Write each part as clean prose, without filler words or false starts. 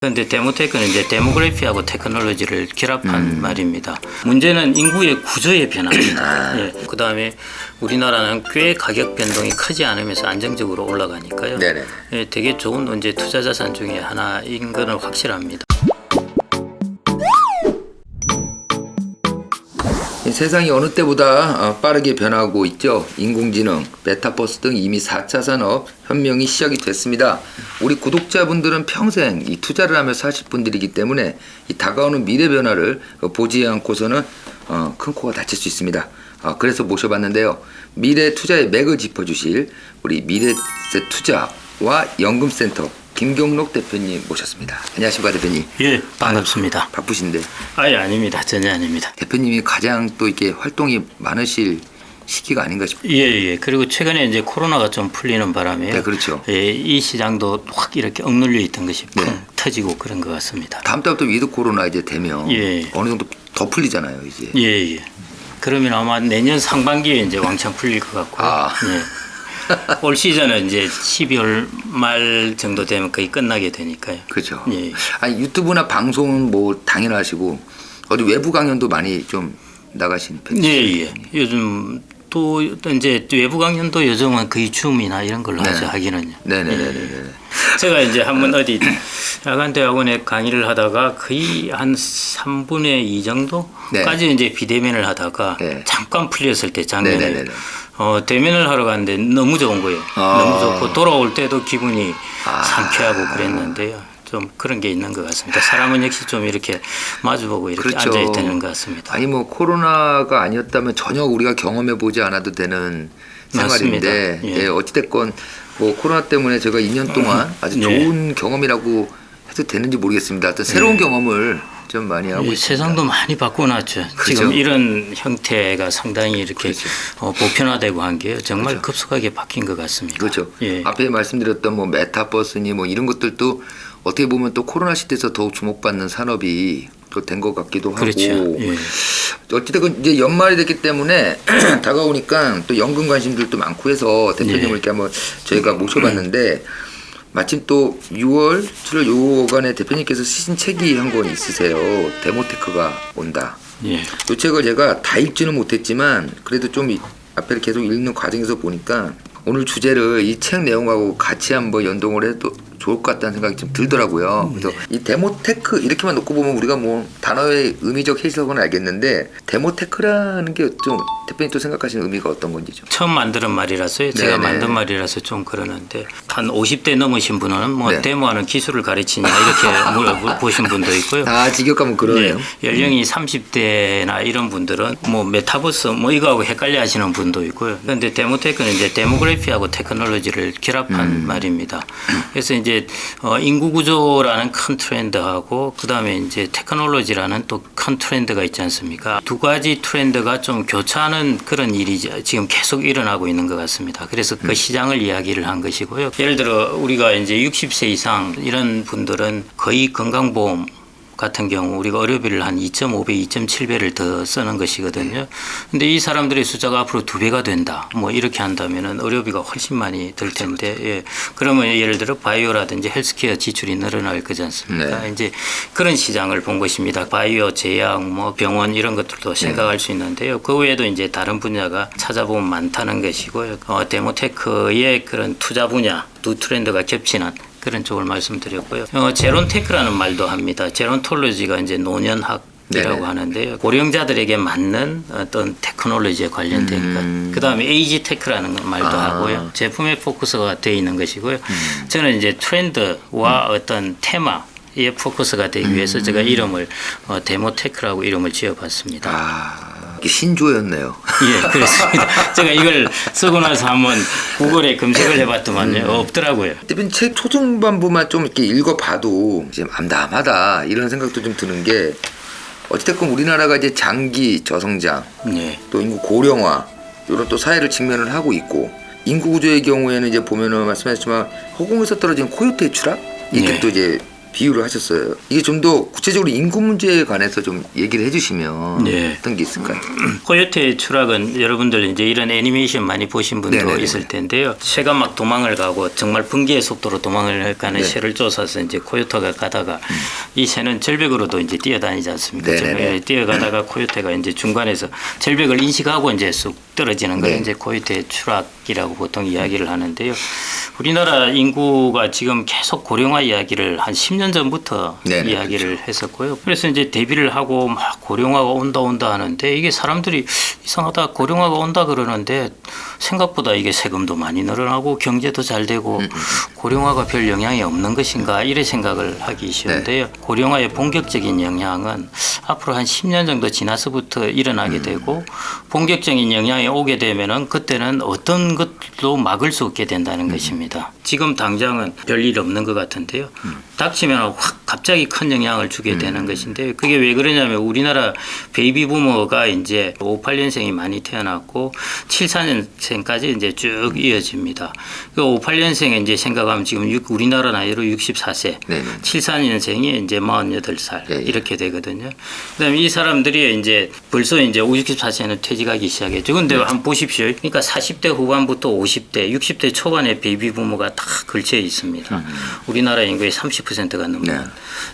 그런데 데모테크는 이제 데모그래피하고 테크놀로지를 결합한 말입니다. 문제는 인구의 구조의 변화입니다. 예. 그다음에 우리나라는 꽤 가격 변동이 크지 않으면서 안정적으로 올라가니까요. 네네. 예, 되게 좋은 이제 투자 자산 중에 하나인 것은 확실합니다. 세상이 어느 때보다 빠르게 변하고 있죠. 인공지능, 메타버스 등 이미 4차 산업 혁명이 시작이 됐습니다. 우리 구독자분들은 평생 이 투자를 하며 사실 분들이기 때문에 이 다가오는 미래 변화를 보지 않고서는 큰 코가 다칠 수 있습니다. 그래서 모셔봤는데요. 미래 투자의 맥을 짚어주실 우리 미래셋 투자와 연금센터 김경록 대표님 모셨습니다. 안녕하십니까 대표님. 예, 반갑습니다. 바쁘신데. 아예 아닙니다. 전혀 아닙니다. 대표님이 가장 또 이렇게 활동이 많으실 시기가 아닌가 싶어요. 예. 그리고 최근에 이제 코로나가 좀 풀리는 바람에 네, 그렇죠. 예, 이 시장도 확 이렇게 억눌려 있던 것이 펑 네. 터지고 그런 것 같습니다. 다음 달부터 위드 코로나 이제 되면 예. 어느 정도 더 풀리잖아요, 이제. 예. 그러면 아마 내년 상반기에 이제 왕창 풀릴 것 같고요. 예. 올 시즌은 이제 12월 말 정도 되면 거의 끝나게 되니까요. 그렇죠. 예. 아니 유튜브나 방송은 뭐 당연하시고 어디 외부 강연도 많이 좀 나가시는 편이세요? 예. 요즘 또 이제 외부 강연도 요즘은 거의 줌이나 이런 걸로 하죠. 하기는요. 네네네네. 제가 이제 한번 어디 야간대학원에 강의를 하다가 거의 한 3분의 2 정도까지 네. 이제 비대면을 하다가 네. 잠깐 풀렸을 때 작년에 네네네네. 대면을 하러 갔는데 너무 좋은 거예요. 너무 좋고 돌아올 때도 기분이 상쾌하고 그랬는데요. 좀 그런 게 있는 것 같습니다. 사람은 역시 좀 이렇게 마주보고 이렇게 그렇죠. 앉아 있는 것 같습니다. 아니 뭐 코로나가 아니었다면 전혀 우리가 경험해 보지 않아도 되는 생활인데 맞습니다. 예. 예, 어찌됐건 뭐 코로나 때문에 제가 2년 동안 아주 예. 좋은 경험이라고 해도 되는지 모르겠습니다. 하여튼 새로운 경험을 좀 많이 하고 예, 있습니다. 세상도 많이 바꿔놨죠. 그렇죠. 지금 이런 형태가 상당히 이렇게 그렇죠. 보편화되고 한 게 정말 그렇죠. 급속하게 바뀐 것 같습니다. 그렇죠. 예. 앞에 말씀드렸던 뭐 메타버스니 뭐 이런 것들도 어떻게 보면 또 코로나 시대에서 더욱 주목받는 산업이 또 된 것 같기도 하고. 그렇죠. 예. 어찌됐건 이제 연말이 됐기 때문에 다가오니까 또 연금 관심들도 많고 해서 대표님을 예. 이렇게 한번 저희가 모셔봤는데 마침 또 6월 7월 요간에 대표님께서 쓰신 책이 한 권 있으세요. 데모테크가 온다. 예. 이 책을 제가 다 읽지는 못했지만 그래도 좀 앞에 계속 읽는 과정에서 보니까 오늘 주제를 이 책 내용하고 같이 한번 연동을 해도 좋을 것 같다는 생각이 좀 들더라고요. 그래서 이 데모테크 이렇게만 놓고 보면 우리가 뭐 단어의 의미적 해석은 알겠는데 데모테크라는 게 좀 대표님 또 생각하시는 의미가 어떤 건지 좀. 처음 만드는 말이라서요. 제가 네네. 만든 말이라서 좀 그러는데 한 50대 넘으신 분은 뭐 네. 데모하는 기술을 가르치냐 이렇게 물어보신 분도 있고요. 직역하면 그러네요. 연령이 30대나 이런 분들은 뭐 메타버스 뭐 이거하고 헷갈려 하시는 분도 있고요. 그런데 데모테크는 이제 데모그래피하고 테크놀로지를 결합한 말입니다. 그래서 이제 인구 구조라는 큰 트렌드하고 그다음에 이제 테크놀로지라는 또 큰 트렌드가 있지 않습니까? 두 가지 트렌드가 좀 교차하는 그런 일이 지금 계속 일어나고 있는 것 같습니다. 그래서 그 시장을 이야기를 한 것이고요. 예를 들어 우리가 이제 60세 이상 이런 분들은 거의 건강보험 같은 경우 우리가 의료비를 한 2.5배, 2.7배를 더 쓰는 것이거든요. 근데 이 사람들의 숫자가 앞으로 2배가 된다. 뭐 이렇게 한다면은 의료비가 훨씬 많이 들 텐데, 예. 그러면 예를 들어 바이오라든지 헬스케어 지출이 늘어날 거지 않습니까? 네. 이제 그런 시장을 본 것입니다. 바이오, 제약, 뭐 병원 이런 것들도 생각할 수 있는데요. 그 외에도 이제 다른 분야가 찾아보면 많다는 것이고요. 데모테크의 그런 투자 분야 두 트렌드가 겹치는 그런 쪽을 말씀드렸고요. 제론테크라는 말도 합니다. 제론톨로지가 이제 노년학 이라고 하는데요. 고령자들에게 맞는 어떤 테크놀로지에 관련된 것. 그다음에 에이지 테크라는 말도 하고요. 제품에 포커스가 되어 있는 것이고요. 저는 이제 트렌드와 어떤 테마에 포커스가 되기 위해서 제가 이름을 데모테크라고 이름을 지어봤습니다. 이게 신조였네요. 예, 그렇습니다. 제가 이걸 쓰고 나서 한번 구글에 검색을 해봤더만요. 없더라고요. 대표님 책 초중반부만 좀 이렇게 읽어봐도 이제 암담하다 이런 생각도 좀 드는 게 어찌됐건 우리나라가 이제 장기 저성장, 네. 또 인구 고령화 이런 또 사회를 직면을 하고 있고 인구 구조의 경우에는 이제 보면은 말씀하셨지만 허공에서 떨어진 코요테의 추락 이렇게 네. 또 이제 비유를 하셨어요. 이게 좀 더 구체적으로 인구 문제에 관해서 좀 얘기를 해주시면 네. 어떤 게 있을까요? 코요테의 추락은 여러분들 이제 이런 애니메이션 많이 보신 분도 네네네. 있을 텐데요. 새가 막 도망을 가고 정말 분기의 속도로 도망을 가는 네. 새를 쫓아서 이제 코요테가 가다가 이 새는 절벽으로도 이제 뛰어다니지 않습니까? 네네네. 절벽에 뛰어가다가 코요테가 이제 중간에서 절벽을 인식하고 이제 쑥 떨어지는 걸 네. 이제 코요테의 추락이라고 보통 이야기를 하는데요. 우리나라 인구가 지금 계속 고령화 이야기를 한 10년 전부터 네네, 이야기를 했었고요. 그래서 이제 대비를 하고 막 고령화가 온다 하는데 이게 사람들이 이상하다 고령화가 온다 그러는데 생각보다 이게 세금도 많이 늘어나고 경제도 잘 되고 고령화가 별 영향이 없는 것인가 이래 생각을 하기 쉬운데요. 고령화의 본격적인 영향은 앞으로 한 10년 정도 지나서부터 일어나게 되고 본격적인 영향이 오게 되면은 그때는 어떤 것도 막을 수 없게 된다는 것입니다. 지금 당장은 별일 없는 것 같은데요. 닥치면 확 갑자기 큰 영향을 주게 되는 것인데 그게 왜 그러냐면 우리나라 베이비 부머가 이제 58년생이 많이 태어났고 74년생까지 이제 쭉 이어집니다. 그 58년생에 이제 생각하면 지금 우리나라 나이로 64세, 네네. 74년생이 이제 48살 네. 이렇게 되거든요. 그다음에 이 사람들이 이제 벌써 이제 64세는 퇴직하기 시작했죠. 근데 한번 보십시오. 그러니까 40대 후반부터 50대, 60대 초반에 베이비 부머가 다 걸쳐 있습니다. 우리나라 인구의 30%가 넘는. 네.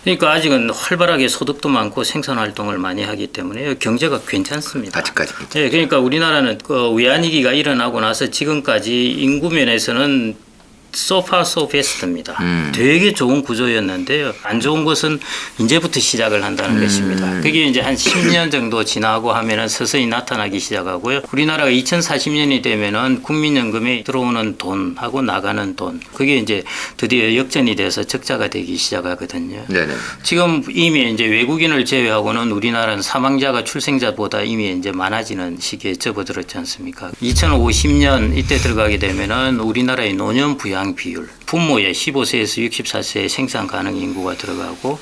그러니까 아직은 활발하게 소득도 많고 생산 활동을 많이 하기 때문에 경제가 괜찮습니다. 아직까지. 네, 그러니까 우리나라는 그 외환위기가 일어나고 나서 지금까지 인구 면에서는 소파 소 베스트입니다. 되게 좋은 구조였는데요. 안 좋은 것은 이제부터 시작을 한다는 것입니다. 그게 이제 한 10년 정도 지나고 하면은 서서히 나타나기 시작하고요. 우리나라가 2040년이 되면은 국민연금에 들어오는 돈하고 나가는 돈 그게 이제 드디어 역전이 돼서 적자가 되기 시작하거든요. 네네. 지금 이미 이제 외국인을 제외하고는 우리나라는 사망자가 출생자보다 이미 이제 많아지는 시기에 접어들었지 않습니까? 2050년 이때 들어가게 되면은 우리나라의 노년 부양 비율, 부모의 15세에서 64세의 생산 가능 인구가 들어가고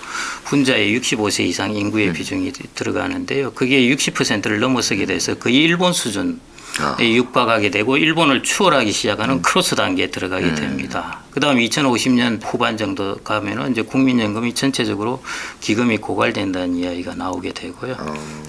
혼자의 65세 이상 인구의 비중이 들어가는데요. 그게 60%를 넘어서게 돼서 거의 일본 수준 육박하게 되고 일본을 추월하기 시작하는 크로스 단계에 들어가게 됩니다. 그다음 2050년 후반 정도 가면은 이제 국민연금이 전체적으로 기금이 고갈된다는 이야기가 나오게 되고요.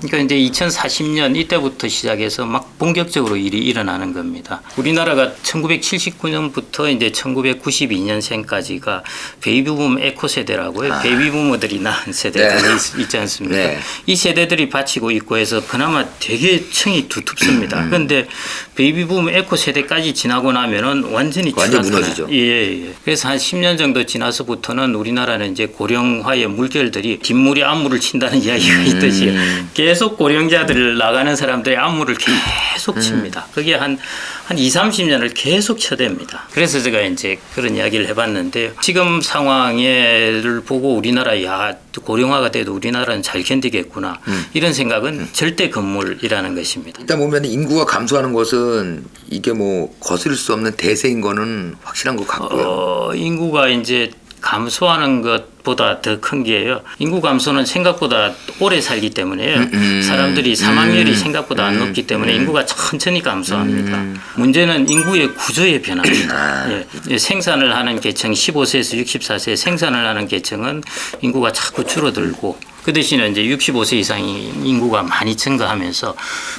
그러니까 이제 2040년 이때부터 시작해서 막 본격적으로 일이 일어나는 겁니다. 우리나라가 1979년부터 이제 1992년생까지가 베이비붐 에코 세대라고요. 베이비부머들이 낳은 세대가 있지 않습니까? 네. 이 세대들이 바치고 있고 해서 그나마 되게 층이 두텁습니다. 그런데 베이비붐 에코 세대까지 지나고 나면은 완전 추락하는. 무너지죠. 예. 그래서 한 10년 정도 지나서부터는 우리나라는 이제 고령화의 물결들이 뒷물이 앞물을 친다는 이야기가 있듯이 계속 고령자들 나가는 사람들의 앞물을 계속 칩니다. 그게 한 2, 30년을 계속 쳐댑니다. 그래서 제가 이제 그런 이야기를 해봤는데요. 지금 상황을 보고 우리나라 고령화가 돼도 우리나라는 잘 견디겠구나. 이런 생각은 절대 건물이라는 것입니다. 일단 보면 인구가 감소하는 것은 이게 뭐 거스를 수 없는 대세인 거는 확실한 것 같고요. 인구가 이제 감소하는 것보다 더 큰 게요. 인구 감소는 생각보다 오래 살기 때문에요. 사람들이 사망률이 생각보다 안 높기 때문에 인구가 천천히 감소합니다. 문제는 인구의 구조의 변화입니다. 예. 생산을 하는 계층 15세에서 64세 생산을 하는 계층은 인구가 자꾸 줄어들고 그 대신에 이제 65세 이상의 인구가 많이 증가하면서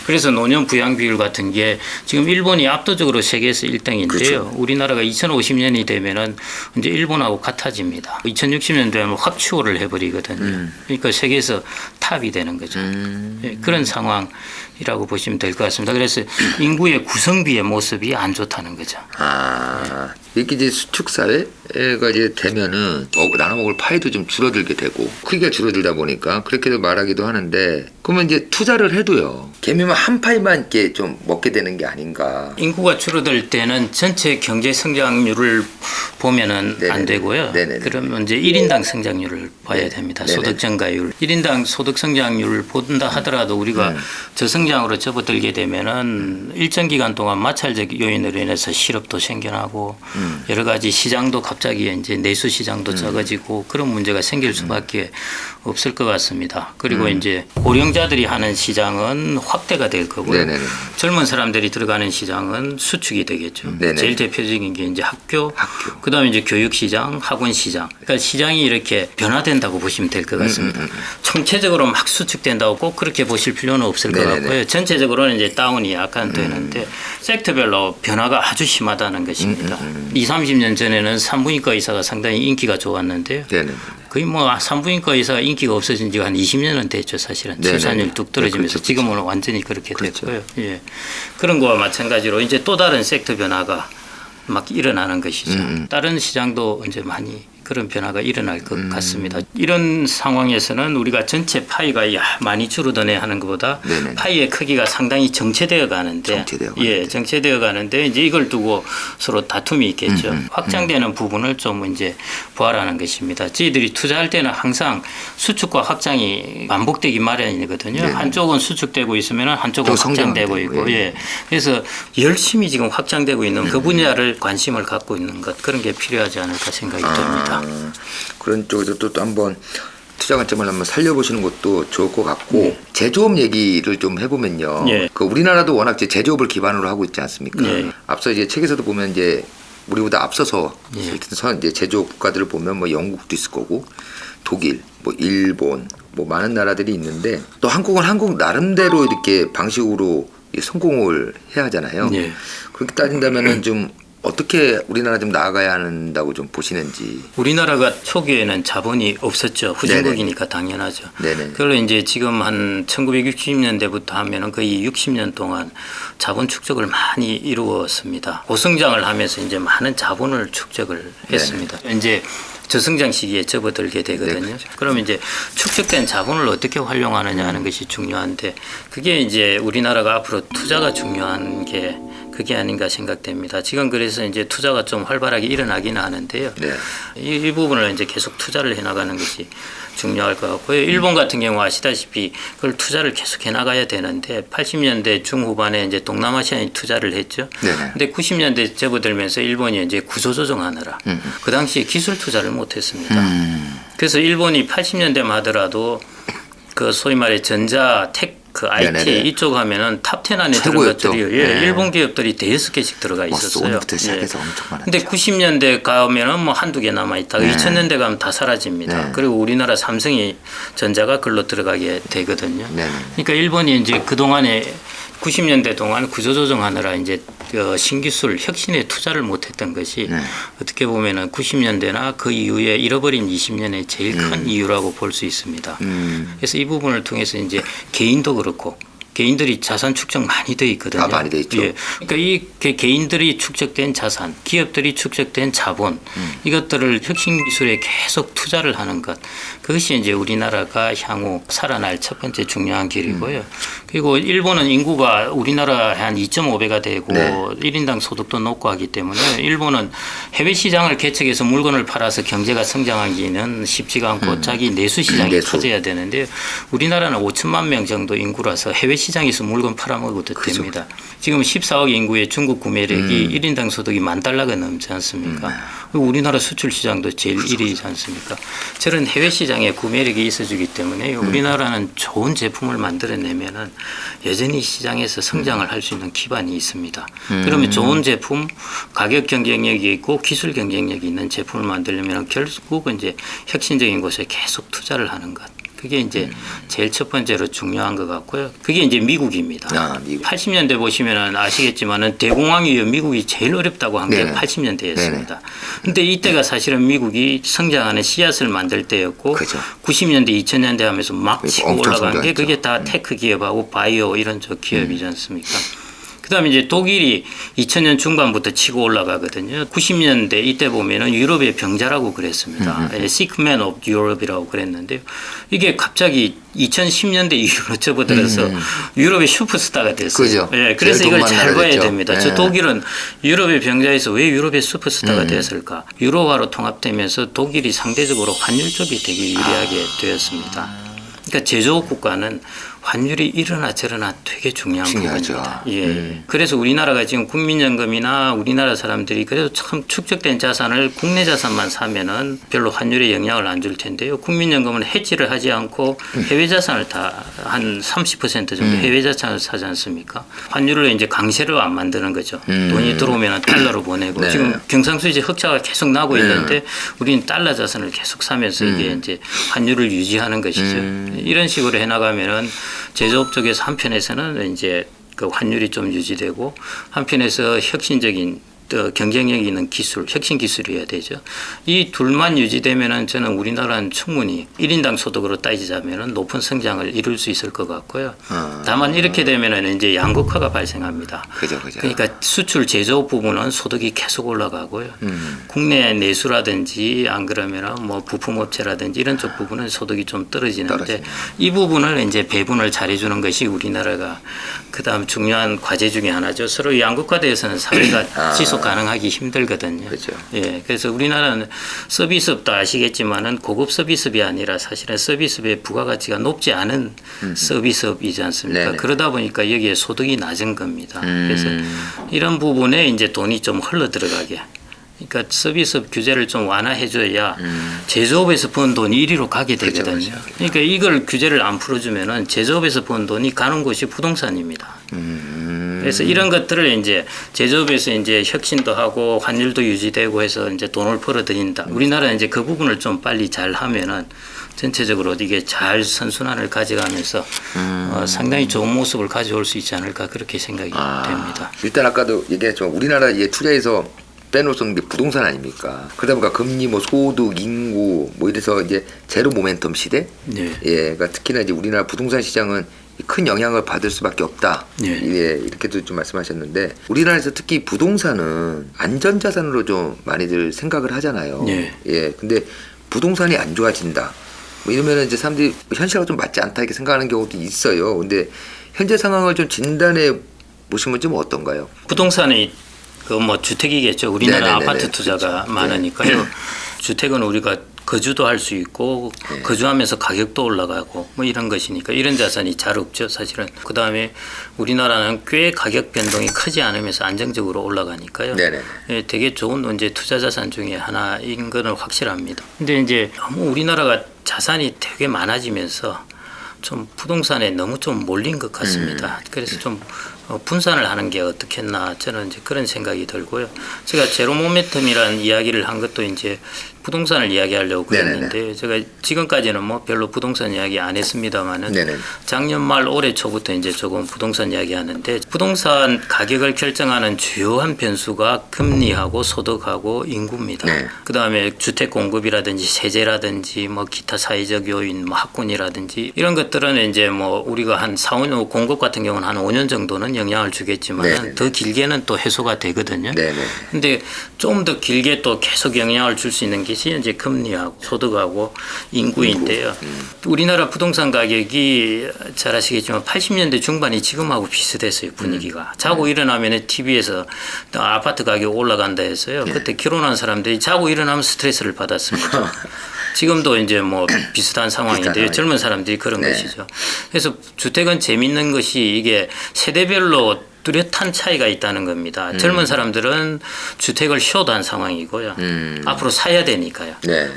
그래서 노년 부양 비율 같은 게 지금 일본이 압도적으로 세계에서 1등인데요. 그렇죠. 우리나라가 2050년이 되면은 이제 일본하고 같아집니다. 2060년 되면 확 추월을 해버리거든요. 그러니까 세계에서 탑이 되는 거죠. 예, 그런 상황이라고 보시면 될 것 같습니다. 그래서 인구의 구성비의 모습이 안 좋다는 거죠. 이렇게 이제 수축 사회가 이제 되면은 나눠 먹을 파이도 좀 줄어들게 되고 크기가 줄어들다 보니까 그렇게도 말하기도 하는데 그러면 이제 투자를 해도요. 개미만 한 파이만 이렇게 좀 먹게 되는 게 아닌가. 인구가 줄어들 때는 전체 경제 성장률을 보면은 네네네. 안 되고요. 네네네. 그러면 이제 1인당 성장률을 봐야 됩니다. 네네. 소득 증가율. 1인당 소득 성장률을 본다 하더라도 우리가 저성장으로 접어들게 되면은 일정 기간 동안 마찰적 요인으로 인해서 실업도 생겨나고 여러 가지 시장도 갑자기 이제 내수 시장도 적어지고 그런 문제가 생길 수밖에 없을 것 같습니다. 그리고 이제 고령자들이 하는 시장은 확대가 될 거고요. 네네네. 젊은 사람들이 들어가는 시장은 수축이 되겠죠. 네네. 제일 대표적인 게 이제 학교. 그다음에 이제 교육 시장, 학원 시장. 그러니까 시장이 이렇게 변화된다고 보시면 될 것 같습니다. 총체적으로 막 수축된다고 꼭 그렇게 보실 필요는 없을 것 네네네. 같고요. 전체적으로는 이제 다운이 약간 되는데 섹터별로 변화가 아주 심하다는 것입니다. 20, 30년 전에는 산부인과 의사가 상당히 인기가 좋았는데요. 네네. 거의 뭐 산부인과 의사가 인기가 없어진 지가 한 20년은 됐죠, 사실은. 네네. 출산율 뚝 떨어지면서 네, 그렇죠. 지금은 완전히 그렇게 그렇죠. 됐고요. 예. 그런 거와 마찬가지로 이제 또 다른 섹터 변화가 막 일어나는 것이죠. 다른 시장도 이제 많이 그런 변화가 일어날 것 같습니다. 이런 상황에서는 우리가 전체 파이가 많이 줄어드네 하는 것보다 네네. 파이의 크기가 상당히 정체되어 가는데, 정체되어 가는데 이제 이걸 두고 서로 다툼이 있겠죠. 확장되는 부분을 좀 이제 보완하는 것입니다. 저희들이 투자할 때는 항상 수축과 확장이 반복되기 마련이거든요. 네네. 한쪽은 수축되고 있으면 한쪽은 확장되고 성장되고, 있고, 예. 예. 그래서 열심히 지금 확장되고 있는 그 분야를 관심을 갖고 있는 것 그런 게 필요하지 않을까 생각이 듭니다. 그런 쪽에서 또 한번 투자 관점을 한번 살려보시는 것도 좋을 것 같고 제조업 얘기를 좀 해보면요. 예. 그 우리나라도 워낙 이제 제조업을 기반으로 하고 있지 않습니까? 예. 앞서 이제 책에서도 보면 이제 우리보다 앞서서 예. 이제 제조업 국가들을 보면 뭐 영국도 있을 거고 독일, 뭐 일본, 뭐 많은 나라들이 있는데 또 한국은 한국 나름대로 이렇게 방식으로 성공을 해야 하잖아요. 예. 그렇게 따진다면은 좀 어떻게 우리나라 좀 나아가야 한다고 좀 보시는지. 우리나라가 초기에는 자본이 없었죠. 후진국이니까 당연하죠. 네네. 그걸로 이제 지금 한 1960년대부터 하면은 거의 60년 동안 자본 축적을 많이 이루었습니다. 고성장을 하면서 이제 많은 자본을 축적을 했습니다. 이제 저성장 시기에 접어들게 되거든요. 네, 그렇죠. 그러면 이제 축적된 자본을 어떻게 활용하느냐 하는 것이 중요한데 그게 이제 우리나라가 앞으로 투자가 중요한 게 그게 아닌가 생각됩니다. 지금 그래서 이제 투자가 좀 활발하게 일어나기는 하는데요. 네. 이 부분을 이제 계속 투자를 해나가는 것이 중요할 것 같고요. 일본 같은 경우 아시다시피 그걸 투자를 계속 해나가야 되는데 80년대 중후반에 이제 동남아시아에 투자를 했죠. 네네. 근데 90년대 접어들면서 일본이 이제 구조조정하느라 그 당시에 기술 투자를 못했습니다. 그래서 일본이 80년대만 하더라도 그 소위 말해 전자 테크 IT 네네네. 이쪽 하면은 탑10 안에 들은 최고였죠. 것들이 네. 일본 기업들이 대여섯 개씩 들어가 있었어요. 소니부터 시작해서 엄청 많았죠. 근데 90년대 가면은 뭐 한두 개 남아 있다가 네. 2000년대 가면 다 사라집니다. 네. 그리고 우리나라 삼성이 전자가 글로 들어가게 되거든요. 네네. 그러니까 일본이 이제 그 동안에 90년대 동안 구조조정하느라 이제 신기술 혁신에 투자를 못했던 것이 네. 어떻게 보면은 90년대나 그 이후에 잃어버린 20년의 제일 큰 이유라고 볼 수 있습니다. 그래서 이 부분을 통해서 이제 개인도 그렇고 개인들이 자산 축적 많이 돼 있거든요. 아, 많이 돼 있죠. 예. 그러니까 이 개인들이 축적된 자산, 기업들이 축적된 자본 이것들을 혁신 기술에 계속 투자를 하는 것 그것이 이제 우리나라가 향후 살아날 첫 번째 중요한 길이고요. 그리고 일본은 인구가 우리나라 한 2.5배가 되고 네. 1인당 소득도 높고 하기 때문에 일본은 해외 시장을 개척해서 물건을 팔아서 경제가 성장하기는 쉽지가 않고 자기 내수 시장이 내수. 터져야 되는데 우리나라는 5천만 명 정도 인구라서 해외 시장에서 물건 팔아먹어도 됩니다. 지금 14억 인구의 중국 구매력이 1인당 소득이 $10,000가 넘지 않습니까? 그리고 우리나라 수출 시장도 제일 1위이지 않습니까? 저런 해외 시장에 구매력이 있어주기 때문에 우리나라는 좋은 제품을 만들어내면은 여전히 시장에서 성장을 할 수 있는 기반이 있습니다. 그러면 좋은 제품, 가격 경쟁력이 있고 기술 경쟁력이 있는 제품을 만들려면 결국은 이제 혁신적인 곳에 계속 투자를 하는 것. 그게 이제 제일 첫 번째로 중요한 것 같고요. 그게 이제 미국입니다. 아, 미국. 80년대 보시면은 아시겠지만은 대공황 이후 미국이 제일 어렵다고 한 게 네네. 80년대였습니다. 근데 이때가 사실은 미국이 성장하는 씨앗을 만들 때였고 그죠. 90년대, 2000년대 하면서 막 치고 엄청 올라간 게 성장했죠. 그게 다 테크 기업하고 바이오 이런 쪽 기업이지 않습니까? 그다음에 이제 독일이 2000년 중반부터 치고 올라가거든요. 90년대 이때 보면은 유럽의 병자라고 그랬습니다. Sick Man of Europe이라고 그랬는데요. 이게 갑자기 2010년대 이후로 접어들어서 유럽의 슈퍼스타가 됐어요. 그죠. 예, 그래서 제일 이걸 돈 잘 많은 봐야 나라겠죠. 됩니다. 네. 저 독일은 유럽의 병자에서 왜 유럽의 슈퍼스타가 됐을까? 유로화로 통합되면서 독일이 상대적으로 환율 쪽이 되게 유리하게 되었습니다. 그러니까 제조업 국가는 환율이 이러나 저러나 되게 중요한 중요하죠. 부분입니다. 예. 그래서 우리나라가 지금 국민연금이나 우리나라 사람들이 그래도 참 축적된 자산을 국내 자산만 사면은 별로 환율에 영향을 안 줄 텐데요. 국민연금은 해지를 하지 않고 해외 자산을 다 한 30% 정도 해외 자산을 사지 않습니까? 환율을 이제 강세로 안 만드는 거죠. 돈이 들어오면 달러로 보내고 네. 지금 경상수지 흑자가 계속 나고 있는데 우리는 달러 자산을 계속 사면서 이게 이제 환율을 유지하는 것이죠. 이런 식으로 해나가면은 제조업 쪽에서 한편에서는 이제 그 환율이 좀 유지되고 한편에서 혁신적인 또 경쟁력 있는 기술, 혁신 기술이어야 되죠. 이 둘만 유지되면은 저는 우리나라는 충분히 1인당 소득으로 따지자면은 높은 성장을 이룰 수 있을 것 같고요. 다만 이렇게 되면은 이제 양극화가 발생합니다. 그죠. 그러니까 수출 제조업 부분은 소득이 계속 올라가고요. 국내 내수라든지 안 그러면은 뭐 부품업체라든지 이런 쪽 부분은 소득이 좀 떨어지는데 이 부분을 이제 배분을 잘해주는 것이 우리나라가 그다음 중요한 과제 중에 하나죠. 서로 양극화돼서는 사회가 지속 가능하기 힘들거든요. 그렇죠. 예, 그래서 우리나라는 서비스업도 아시겠지만은 고급 서비스업이 아니라 사실은 서비스업의 부가가치가 높지 않은 서비스업이지 않습니까? 네네. 그러다 보니까 여기에 소득이 낮은 겁니다. 그래서 이런 부분에 이제 돈이 좀 흘러 들어가게. 그러니까 서비스업 규제를 좀 완화해줘야 제조업에서 번 돈이 이리로 가게 되거든요. 그렇죠. 그러니까 이걸 규제를 안 풀어주면은 제조업에서 번 돈이 가는 곳이 부동산입니다. 그래서 이런 것들을 이제 제조업에서 이제 혁신도 하고 환율도 유지되고 해서 이제 돈을 벌어들인다. 우리나라는 이제 그 부분을 좀 빨리 잘 하면은 전체적으로 이게 잘 선순환을 가져가면서 상당히 좋은 모습을 가져올 수 있지 않을까 그렇게 생각이 됩니다. 일단 아까도 얘기했지만 우리나라 이게 투자에서 빼놓을 수 없는 게 부동산 아닙니까? 그러다 보니까 금리, 뭐 소득, 인구, 뭐 이래서 이제 제로 모멘텀 시대. 네. 예, 그러니까 특히나 이제 우리나라 부동산 시장은 큰 영향을 받을 수밖에 없다. 네. 예, 이렇게도 좀 말씀하셨는데 우리나라에서 특히 부동산은 안전자산으로 좀 많이들 생각을 하잖아요. 네. 예, 근데 부동산이 안 좋아진다. 뭐 이러면은 이제 사람들이 현실하고 좀 맞지 않다 이렇게 생각하는 경우도 있어요. 근데 현재 상황을 좀 진단해 보시면 좀 어떤가요? 부동산이 그 뭐 주택이겠죠. 우리나라 네네네네. 아파트 투자가 그렇죠. 많으니까요. 주택은 우리가 거주도 할 수 있고 거주하면서 가격도 올라가고 뭐 이런 것이니까 이런 자산이 잘 없죠. 사실은. 그다음에 우리나라는 꽤 가격 변동이 크지 않으면서 안정적으로 올라가니까요. 네네. 예, 되게 좋은 이제 투자 자산 중에 하나인 거는 확실합니다. 근데 이제 너무 우리나라가 자산이 되게 많아지면서 좀 부동산에 너무 좀 몰린 것 같습니다. 그래서 좀 분산을 하는 게 어떻겠나 저는 이제 그런 생각이 들고요. 제가 제로 모멘텀이라는 이야기를 한 것도 이제 부동산을 이야기하려고 그랬는데 제가 지금까지는 뭐 별로 부동산 이야기 안 했습니다만은 작년 말 올해 초부터 이제 조금 부동산 이야기하는데 부동산 가격을 결정하는 주요한 변수가 금리하고 소득하고 인구입니다. 그다음에 주택 공급이라든지 세제라든지 뭐 기타 사회적 요인 뭐 학군이라든지 이런 것들은 이제 뭐 우리가 한 4, 5년 공급 같은 경우는 한 5년 정도는 영향을 주겠지만 더 길게는 또 해소가 되거든요. 근데 좀 더 길게 또 계속 영향을 줄 수 있는 것이 이제 금리하고 소득하고 인구인데요. 우리나라 부동산 가격이 잘 아시겠지만 80년대 중반이 지금하고 비슷했어요. 분위기가. 자고 일어나면 TV에서 아파트 가격 올라간다 해서요. 그때 결혼한 사람들이 자고 일어나면 스트레스를 받았습니다. 지금도 이제 뭐 비슷한 상황인데요. 젊은 사람들이 그런 것이죠. 그래서 주택은 재밌는 것이 이게 세대별로 뚜렷한 차이가 있다는 겁니다. 젊은 사람들은 주택을 쇼드한 상황이고요. 앞으로 사야 되니까요.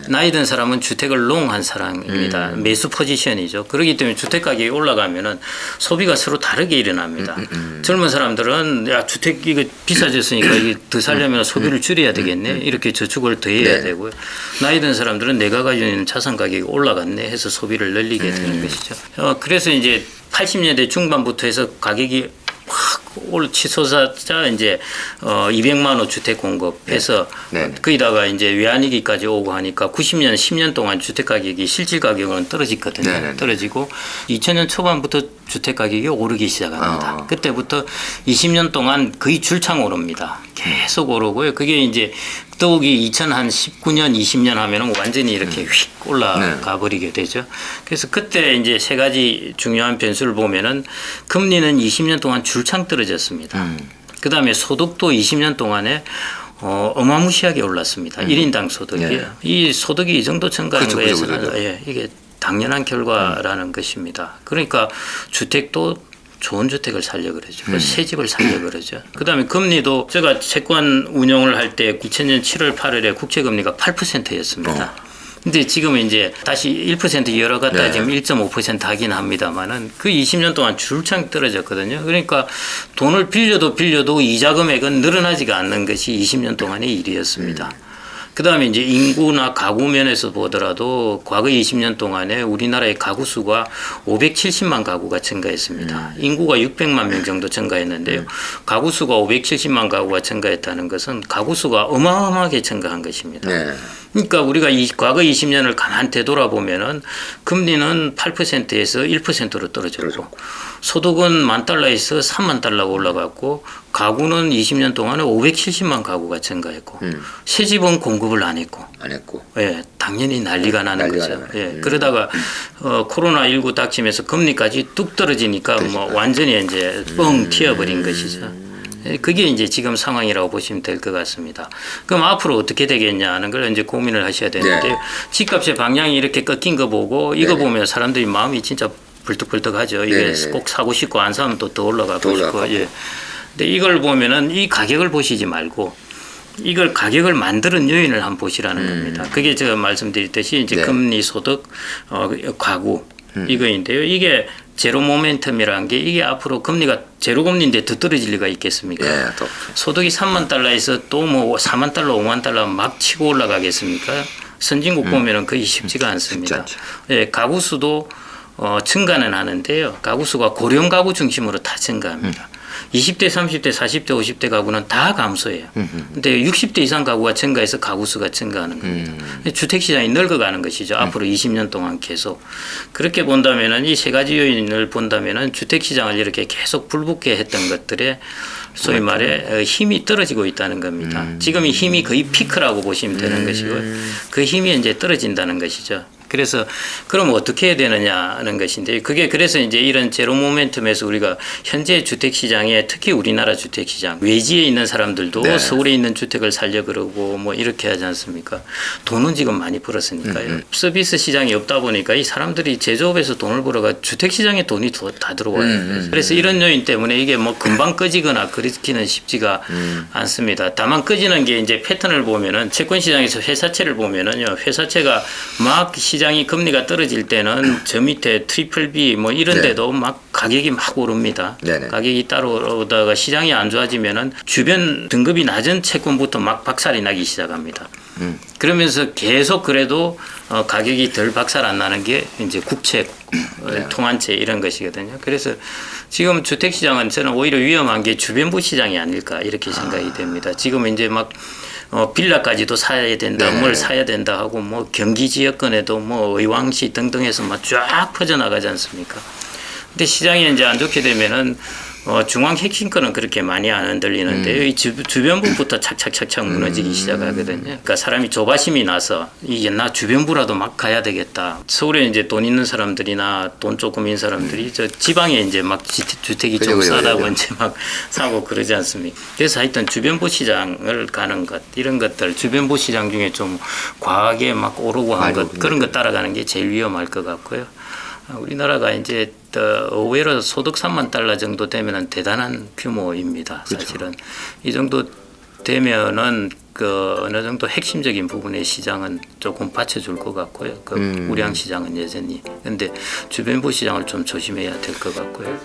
나이 든 사람은 주택을 롱한 사람입니다. 매수 포지션이죠. 그렇기 때문에 주택 가격이 올라가면은 소비가 서로 다르게 일어납니다. 젊은 사람들은 야 주택 이거 비싸졌으니까 이게 더 살려면 소비를 줄여야 되겠네. 이렇게 저축을 더 해야 되고요. 나이 든 사람들은 내가 가지고 있는 자산 가격이 올라갔네 해서 소비를 늘리게 되는 것이죠. 그래서 이제 80년대 중반부터 해서 가격이 확 치솟았자 이제 200만 호 주택 공급해서 거기다가 이제 외환위기까지 오고 하니까 90년 10년 동안 주택 가격이 실질 가격은 떨어졌거든요. 떨어지고 2000년 초반부터 주택 가격이 오르기 시작합니다. 그때부터 20년 동안 거의 줄창 오릅니다. 계속 오르고요. 그게 이제 더욱이 2019년 20년 하면은 완전히 이렇게 휙 올라가 버리게 되죠. 그래서 그때 이제 세 가지 중요한 변수를 보면은 금리는 20년 동안 줄창 떨어졌습니다. 그다음에 소득도 20년 동안에 어마무시하게 올랐습니다. 1인당 소득이요. 이 소득이 이 정도 증가하는 거에서는 이게 당연한 결과라는 것입니다. 그러니까 주택도 좋은 주택을 살려 그러죠. 새 집을 살려 그러죠. 그다음에 금리도 제가 채권 운용을 할 때 2000년 7월 8월에 국채 금리가 8%였습니다. 근데 지금은 이제 다시 1% 열어갔다 네. 지금 1.5% 하긴 합니다만은 그 20년 동안 줄창 떨어졌거든요. 그러니까 돈을 빌려도 이자 금액은 늘어나지가 않는 것이 20년 동안의 일이었습니다. 그다음에 이제 인구나 가구 면에서 보더라도 과거 20년 동안에 우리나라의 가구 수가 570만 가구가 증가했습니다. 인구가 600만 명 정도 증가했는데요. 가구 수가 570만 가구가 증가했다는 것은 가구 수가 어마어마하게 증가한 것입니다. 네. 그러니까 우리가 과거 20년을 가만 되돌아보면은 금리는 8%에서 1%로 떨어졌고 소득은 $10,000에서 $30,000가 올라갔고 가구는 20년 동안에 570만 가구가 증가했고 새 집은 공급을 안 했고 예, 당연히 난리가 나는 거죠. 예, 그러다가 코로나19 닥치면서 금리까지 뚝 떨어지니까 뭐 완전히 이제 뻥 튀어버린 것이죠. 그게 이제 지금 상황이라고 보시면 될 것 같습니다. 그럼 앞으로 어떻게 되겠냐는 걸 이제 고민을 하셔야 되는데 네. 집값의 방향이 이렇게 꺾인 거 보고 이거 네. 보면 사람들이 마음이 진짜 벌떡벌떡하죠. 이게 네. 꼭 사고 싶고 안 사면 또 더 올라가고 싶고. 예. 근데 이걸 보면은 이 가격을 보시지 말고 이걸 가격을 만드는 요인을 한번 보시라는 겁니다. 그게 제가 말씀드렸듯이 이제 네. 금리, 소득, 가구 이거인데요. 이게 제로 모멘텀이라는 게 이게 앞으로 금리가 제로 금리인데 더 떨어질 리가 있겠습니까? 예, 또. 소득이 $30,000에서 또 뭐 $40,000, $50,000 막 치고 올라가겠습니까? 선진국 보면은 거의 쉽지가 않습니다. 쉽지 예, 가구 수도 증가는 하는데요. 가구 수가 고령 가구 중심으로 다 증가합니다. 20대, 30대, 40대, 50대 가구는 다 감소해요. 근데 60대 이상 가구가 증가해서 가구 수가 증가하는 겁니다. 주택 시장이 늙어가는 것이죠. 앞으로 20년 동안 계속. 그렇게 본다면은 이 세 가지 요인을 본다면은 주택 시장을 이렇게 계속 불붙게 했던 것들의 소위 말해 힘이 떨어지고 있다는 겁니다. 지금 이 힘이 거의 피크라고 보시면 되는 것이고 그 힘이 이제 떨어진다는 것이죠. 그래서 그럼 어떻게 해야 되느냐는 것인데 그게 그래서 이제 이런 제로 모멘텀에서 우리가 현재 주택 시장에 특히 우리나라 주택 시장 외지에 있는 사람들도 네. 서울에 있는 주택을 살려 그러고 뭐 이렇게 하지 않습니까? 돈은 지금 많이 벌었으니까요. 서비스 시장이 없다 보니까 이 사람들이 제조업에서 돈을 벌어가 주택 시장에 돈이 다 들어와요. 그래서 이런 요인 때문에 이게 뭐 금방 꺼지거나 그렇기는 쉽지가 않습니다. 다만 꺼지는 게 이제 패턴을 보면은 채권 시장에서 회사채를 보면은요. 회사채가 막 시장이 금리가 떨어질 때는 저 밑에 트리플 B 뭐 이런 네. 데도 막 가격이 막 오릅니다. 네네. 가격이 따라오다가 시장이 안 좋아지면은 주변 등급이 낮은 채권부터 막 박살이 나기 시작합니다. 그러면서 계속 그래도 가격이 덜 박살 안 나는 게 이제 국채, 통한채 이런 것이거든요. 그래서 지금 주택 시장은 저는 오히려 위험한 게 주변부 시장이 아닐까 이렇게 생각이 됩니다. 지금 이제 막 빌라까지도 사야 된다, 뭘 사야 된다 하고 뭐 경기 지역권에도 뭐 의왕시 등등해서 막 쫙 퍼져나가지 않습니까? 근데 시장이 이제 안 좋게 되면은 중앙 핵심권은 그렇게 많이 안 흔들리는데요. 이 주변부부터 착착착착 무너지기 시작하거든요. 그러니까 사람이 조바심이 나서 이게 나 주변부라도 막 가야 되겠다. 서울에 이제 돈 있는 사람들이나 돈 조금 있는 사람들이 저 지방에 이제 막 주택이 좀 싸다고 이제 막 사고 그러지 않습니까? 그래서 하여튼 주변부 시장을 가는 것 이런 것들 주변부 시장 중에 좀 과하게 막 오르고 한 것 그런 거 따라가는 게 제일 위험할 것 같고요. 우리나라가 이제 의외로 소득 $30,000 정도 되면은 대단한 규모입니다. 사실은 이 정도 되면은 그 어느 정도 핵심적인 부분의 시장은 조금 받쳐줄 것 같고요. 그 우량 시장은 여전히. 근데 주변부 시장을 좀 조심해야 될 것 같고요.